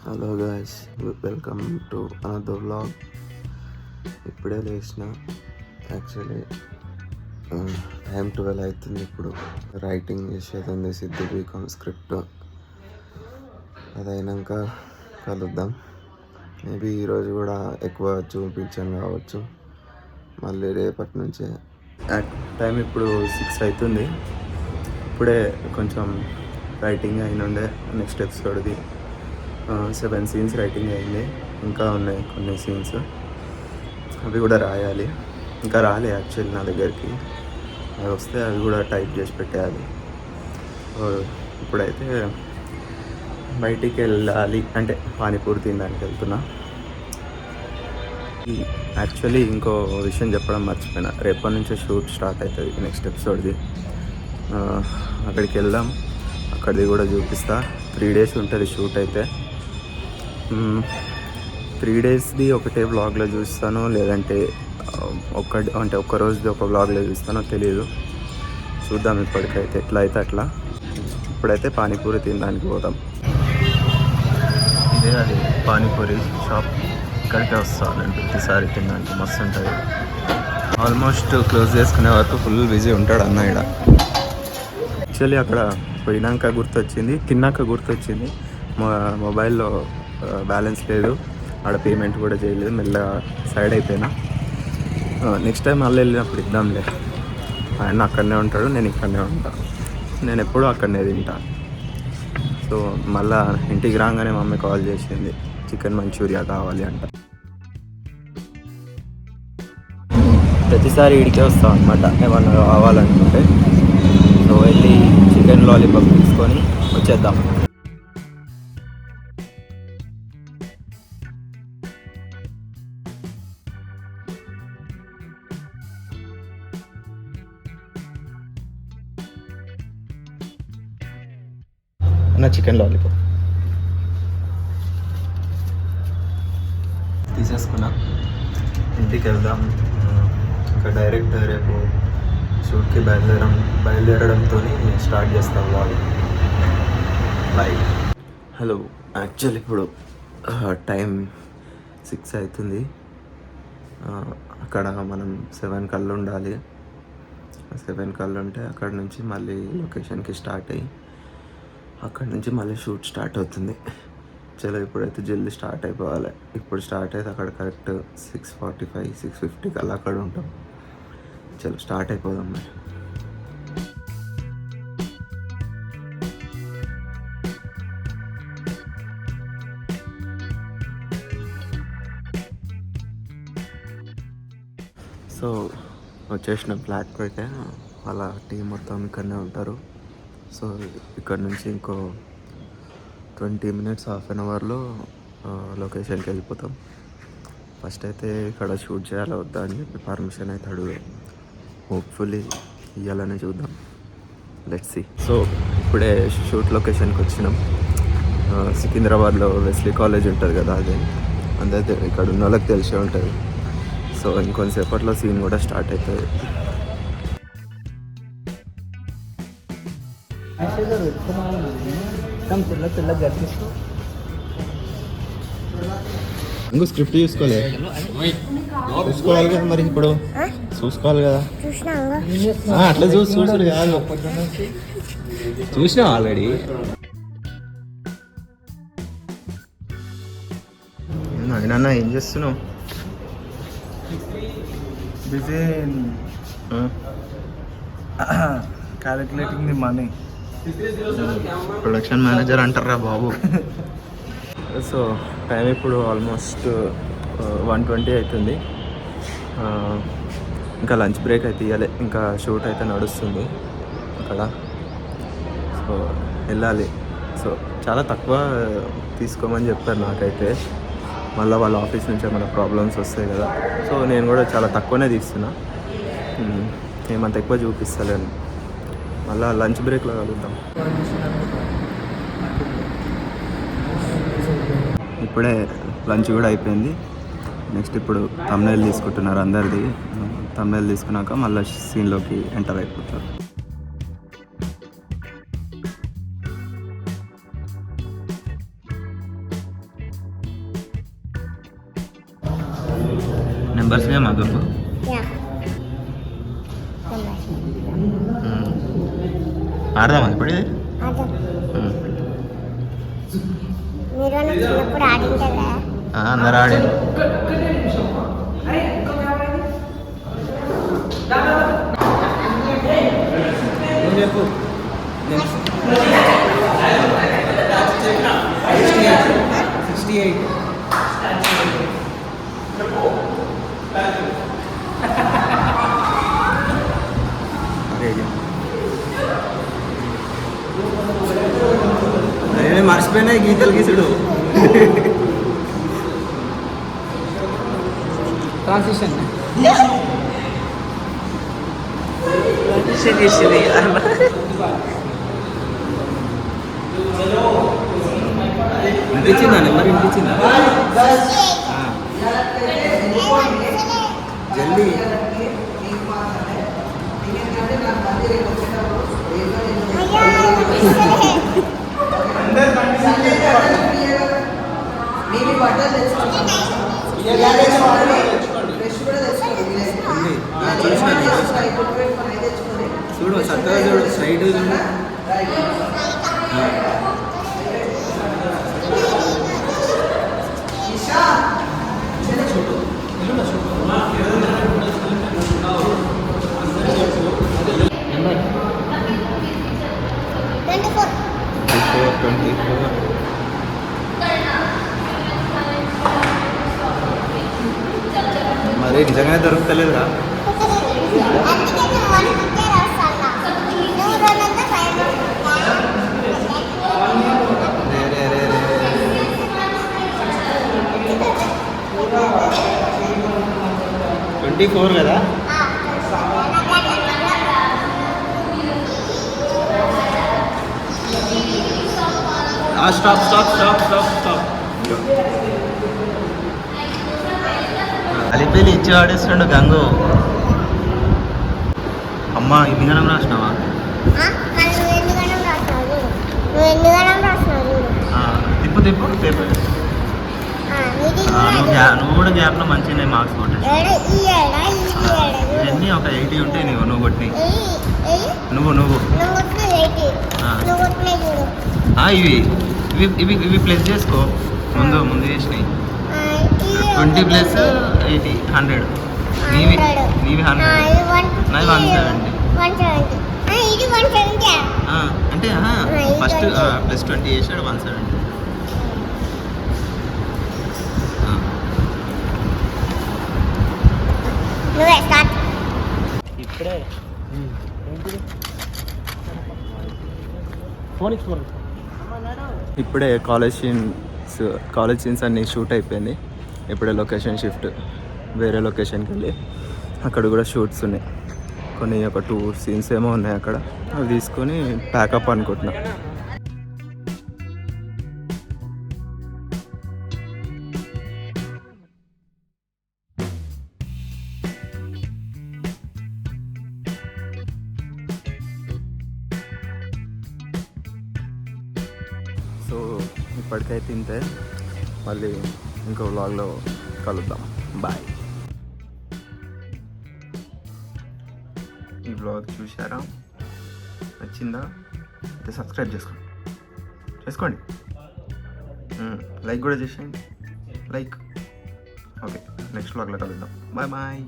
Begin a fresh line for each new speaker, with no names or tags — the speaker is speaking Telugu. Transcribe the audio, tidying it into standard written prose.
Hello guys, welcome to another vlog. ఇప్పుడే లేచిన. యాక్చువల్లీ టైం 12 అవుతుంది. ఇప్పుడు రైటింగ్ చేసేది ఉంది, సిద్ధు బీకామ్ స్క్రిప్ట్. అదైనాక కలుద్దాం. మేబీ ఈరోజు కూడా ఎక్కువ చూపించాను కావచ్చు. మళ్ళీ రేపటి నుంచే. టైం ఇప్పుడు 6 అవుతుంది. ఇప్పుడే కొంచెం రైటింగ్ అయినుండే. నెక్స్ట్ ఎపిసోడ్ది 7 సీన్స్ రైటింగ్ అయింది. ఇంకా ఉన్నాయి కొన్ని సీన్స్, అవి కూడా రాయాలి. ఇంకా రాలే యాక్చువల్లీ నా దగ్గరికి. అవి వస్తే అవి కూడా టైప్ చేసి పెట్టేయాలి. ఇప్పుడైతే బయటికి వెళ్ళాలి, అంటే పానీపూరి తినడానికి వెళ్తున్నా. యాక్చువల్లీ ఇంకో విషయం చెప్పడం మర్చిపోయినా. రేపటి నుంచే షూట్ స్టార్ట్ అవుతుంది నెక్స్ట్ ఎపిసోడ్ది. అక్కడికి వెళ్దాం, అక్కడిది కూడా చూపిస్తా. 3 days ఉంటుంది షూట్ అయితే. 3 daysది ఒకటే వ్లాగ్లో చూస్తాను, లేదంటే ఒక్క రోజుది ఒక వ్లాగ్లో చూస్తానో తెలియదు. చూద్దాం, ఇప్పటికైతే ఎట్లా అయితే అట్లా. ఇప్పుడైతే పానీపూరి తినడానికి పోదాం. ఇదే అది పానీపూరి షాప్. ఇక్కడికే వస్తాను నేను ప్రతిసారి తినడానికి. మస్తు ఉంటుంది. ఆల్మోస్ట్ క్లోజ్ చేసుకునే వరకు ఫుల్ బిజీ ఉంటాడు అన్న ఇక్కడ. యాక్చువల్లీ అక్కడ పోయినాక గుర్తొచ్చింది, తిన్నాక గుర్తొచ్చింది, మొబైల్లో బ్యాలెన్స్ లేదు. ఆడ పేమెంట్ కూడా చేయలేదు. మెల్లగా సైడ్ అయిపోయినా. నెక్స్ట్ టైం మళ్ళీ వెళ్ళినప్పుడు ఇద్దాంలే. ఆయన అక్కడనే ఉంటాడు, నేను ఇక్కడనే ఉంటాను. నేను ఎప్పుడూ అక్కడనే తింటా. సో మళ్ళీ ఇంటికి రాగానే మమ్మీ కాల్ చేసింది, చికెన్ మంచూరియా కావాలి అంట. ప్రతిసారి ఇడికే వస్తాం అనమాట ఏమన్నా కావాలనుకుంటే. సో వెళ్ళి చికెన్ లాలీపాప్ తీసుకొని వచ్చేద్దాం. నా చికెన్ లాలీపాప్ తీసేసుకున్నా. ఇంటికి వెళ్దాం. ఇంకా డైరెక్ట్ రేపు షూట్కి బయలుదేరడంతో స్టార్ట్ చేస్తాం వ్లాగ్. బాయ్. హలో, యాక్చువల్లీ ఇప్పుడు టైం 6 అవుతుంది. అక్కడ మనం 7 కల్లా ఉండాలి. 7 కల్లా ఉంటే అక్కడ నుంచి మళ్ళీ లొకేషన్కి స్టార్ట్ అయ్యి అక్కడ నుంచి మళ్ళీ షూట్ స్టార్ట్ అవుతుంది. చలో ఇప్పుడైతే జల్దీ స్టార్ట్ అయిపోవాలి. ఇప్పుడు స్టార్ట్ అయితే అక్కడ కరెక్ట్ 6:45, 6:50 కల్లా అక్కడ ఉంటాం. చలో స్టార్ట్ అయిపోదాం మరి. సో వచ్చేసిన ఫ్లాట్కి అయితే వాళ్ళ టీం మొత్తం ఇక్కడనే ఉంటారు. సో ఇక్కడ నుంచి ఇంకో 20 minutes, హాఫ్ అన్ అవర్లో లొకేషన్కి వెళ్ళిపోతాం. ఫస్ట్ అయితే ఇక్కడ షూట్ చేయాలా వద్దా అని చెప్పి పర్మిషన్ అయితే అడుగు. హోప్ఫుల్లీ ఇవ్వాలని చూద్దాం. Let's see. సో ఇప్పుడే షూట్ లొకేషన్కి వచ్చినాం. సికింద్రాబాద్లో వెస్లీ కాలేజ్ ఉంటుంది కదా, అదే అందరైతే ఇక్కడ ఉన్న వాళ్ళకి తెలిసే ఉంటుంది. సో ఇంకొంతసేపట్లో సీన్ కూడా స్టార్ట్ అవుతుంది. ఇంకో స్క్రిప్ట్ చూసుకోవాలి కదా మరి. ఇప్పుడు చూసుకోవాలి కదా. అట్లా చూసుడు కాదు, చూసినా ఆల్రెడీ. అయినా ఏం చేస్తున్నావు?
Busy calculating the money.
Production manager అంటారా బాబు. సో టైం ఇప్పుడు ఆల్మోస్ట్ 1:20 అవుతుంది. ఇంకా లంచ్ బ్రేక్ అయితే ఇవ్వాలి. ఇంకా షూట్ అయితే నడుస్తుంది అక్కడ. సో వెళ్ళాలి. సో చాలా తక్కువ తీసుకోమని చెప్పారు నాకైతే. మళ్ళీ వాళ్ళ ఆఫీస్ నుంచి ఏమైనా ప్రాబ్లమ్స్ వస్తాయి కదా. సో నేను కూడా చాలా తక్కువనే తీస్తున్నా, ఏమంత ఎక్కువ చూపిస్తలేను. మళ్ళీ లంచ్ బ్రేక్లో కలుద్దాం. ఇప్పుడే లంచ్ కూడా అయిపోయింది. నెక్స్ట్ ఇప్పుడు థంబ్నెయిల్ తీసుకుంటున్నారు అందరిది. థంబ్నెయిల్ తీసుకున్నాక మళ్ళీ సీన్లోకి ఎంటర్ అయిపోతారు. నంబర్స్గా మాకు
Yeah.
ఆడదామా ఇప్పుడు ఇది?
అదే మీరు చిన్నప్పుడు ఆడింటారా?
అందరు ఆడి చెప్పు. 68. అరే మర్చిపోయినా గీతలు గీసుడు
ట్రాన్సిషన్
వినిపించిందా నెంబర్ వినిపించిందా జల్దీ చూడు చక్కగా చూడు స్ట్రైట్ చూడు మరి నిజంగానే దొరుకుతలేదురా ట్వంటీ 24 కదా stop stop stop stop stop అలిపేలి ఇచ్చి ఆడేస్తుండు గంగు అమ్మ ఇన్ని గణం రాసినావా తిప్పు తిప్పు తిప్పు నువ్వు కూడా గ్యాప్లో మంచిగా మార్క్స్ కొట్టావు ఎన్ని ఒక 80 ఉంటాయి నువ్వు కొట్టినాయి నువ్వు ఇవి ఇవి ఇవి ప్లస్ చేసుకో ముందు చేసినాయి 20 ప్లస్ 80 100 నీవి 100 నాది 170 అంటే ఫస్ట్ ప్లస్ 20 చేసాడు 170
ఇప్పుడే
ఇప్పుడే కాలేజ్ సీన్స్ అన్నీ షూట్ అయిపోయింది ఇప్పుడే లొకేషన్ షిఫ్ట్ వేరే లొకేషన్కి వెళ్ళి అక్కడ కూడా షూట్స్ ఉన్నాయి కొన్ని ఒక 2 సీన్స్ ఏమో ఉన్నాయి అక్కడ అవి తీసుకొని ప్యాకప్ అనుకుంటున్నా సో ఇప్పటికైతే ఇంతే మళ్ళీ ఇంకో వ్లాగ్లో కలుద్దాం బాయ్ ఈ వ్లాగ్ చూసారా నచ్చిందా అయితే సబ్స్క్రైబ్ చేసుకోండి లైక్ కూడా చేసేయండి లైక్ ఓకే నెక్స్ట్ వ్లాగ్లో కలుద్దాం బాయ్